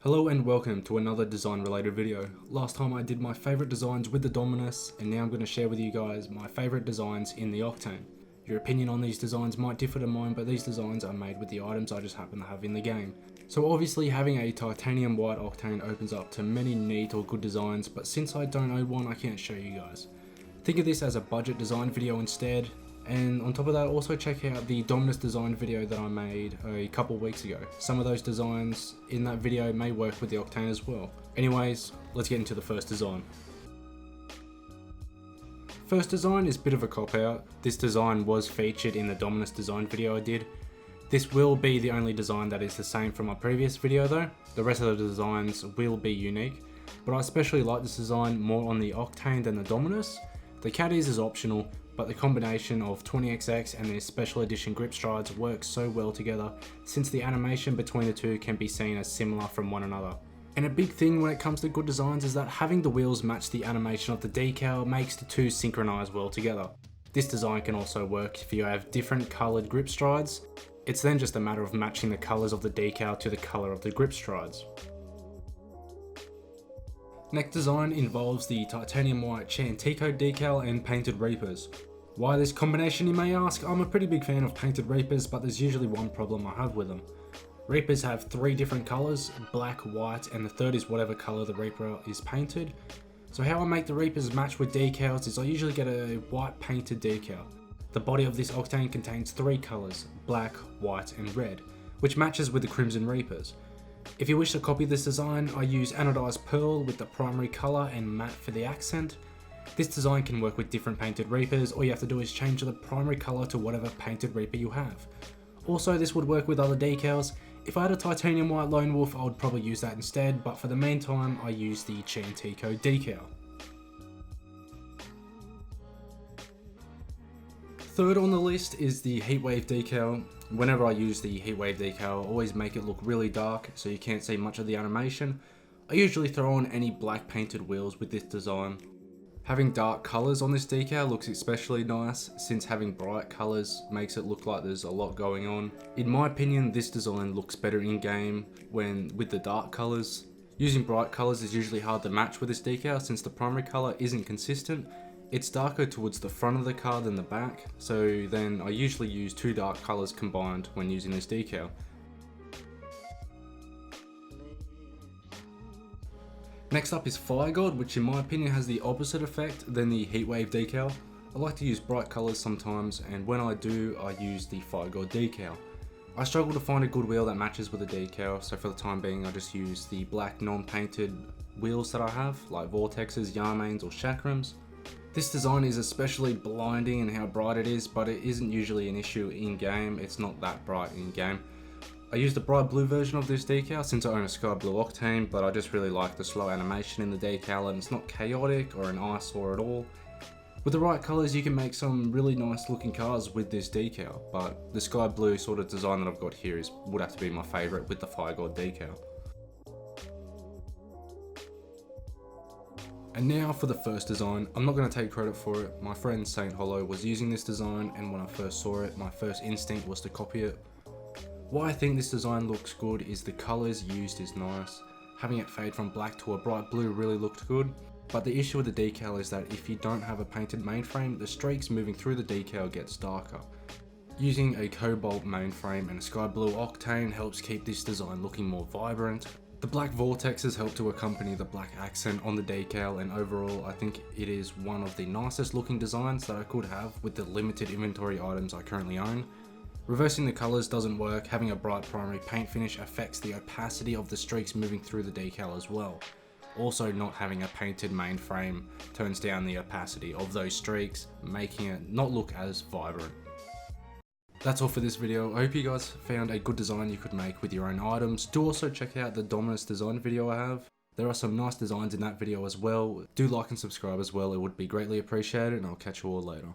Hello and welcome to another design related video. Last time I did my favourite designs with the Dominus, and now I'm going to share with you guys my favourite designs in the Octane. Your opinion on these designs might differ to mine, but these designs are made with the items I just happen to have in the game. So obviously having a titanium white Octane opens up to many neat or good designs, but since I don't own one I can't show you guys. Think of this as a budget design video instead. And on top of that, also check out the Dominus design video that I made a couple weeks ago. Some of those designs in that video may work with the Octane as well. Anyways, let's get into the first design. First design is a bit of a cop-out. This design was featured in the Dominus design video I did. This will be the only design that is the same from my previous video though. The rest of the designs will be unique, but I especially like this design more on the Octane than the Dominus. The caddies is optional, but the combination of 20XX and their special edition grip strides works so well together since the animation between the two can be seen as similar from one another. And a big thing when it comes to good designs is that having the wheels match the animation of the decal makes the two synchronize well together. This design can also work if you have different coloured grip strides. It's then just a matter of matching the colours of the decal to the colour of the grip strides. Next design involves the titanium white Chantico decal and painted reapers. Why this combination, you may ask? I'm a pretty big fan of painted reapers, but there's usually one problem I have with them. Reapers have three different colours, black, white, and the third is whatever colour the reaper is painted. So how I make the reapers match with decals is I usually get a white painted decal. The body of this Octane contains three colours, black, white, and red, which matches with the crimson reapers. If you wish to copy this design, I use anodized pearl with the primary colour and matte for the accent. This design can work with different painted reapers. All you have to do is change the primary colour to whatever painted reaper you have. Also, this would work with other decals. If I had a titanium white lone wolf, I would probably use that instead, but for the meantime I use the Chantico decal. Third on the list is the heatwave decal. Whenever I use the heatwave decal, I always make it look really dark so you can't see much of the animation. I usually throw on any black painted wheels with this design. Having dark colours on this decal looks especially nice, since having bright colours makes it look like there's a lot going on. In my opinion, this design looks better in game when with the dark colours. Using bright colours is usually hard to match with this decal since the primary colour isn't consistent. It's darker towards the front of the car than the back, so then I usually use two dark colours combined when using this decal. Next up is Fire God, which in my opinion has the opposite effect than the heatwave decal. I like to use bright colours sometimes, and when I do, I use the Fire God decal. I struggle to find a good wheel that matches with the decal, so for the time being I just use the black non-painted wheels that I have, like Vortexes, Yarmanes or Chakrams. This design is especially blinding in how bright it is, but it isn't usually an issue in game. It's not that bright in game. I use the bright blue version of this decal since I own a sky blue Octane, but I just really like the slow animation in the decal and it's not chaotic or an eyesore at all. With the right colours you can make some really nice looking cars with this decal, but the sky blue sort of design that I've got here would have to be my favourite with the Fire God decal. And now for the first design. I'm not going to take credit for it. My friend Saint Hollow was using this design, and when I first saw it, my first instinct was to copy it. Why I think this design looks good is the colours used is nice. Having it fade from black to a bright blue really looked good, but the issue with the decal is that if you don't have a painted mainframe, the streaks moving through the decal gets darker. Using a cobalt mainframe and a sky blue Octane helps keep this design looking more vibrant. The black vortexes help to accompany the black accent on the decal, and overall I think it is one of the nicest looking designs that I could have with the limited inventory items I currently own. Reversing the colours doesn't work. Having a bright primary paint finish affects the opacity of the streaks moving through the decal as well. Also, not having a painted mainframe turns down the opacity of those streaks, making it not look as vibrant. That's all for this video. I hope you guys found a good design you could make with your own items. Do also check out the Dominus design video I have. There are some nice designs in that video as well. Do like and subscribe as well, it would be greatly appreciated, and I'll catch you all later.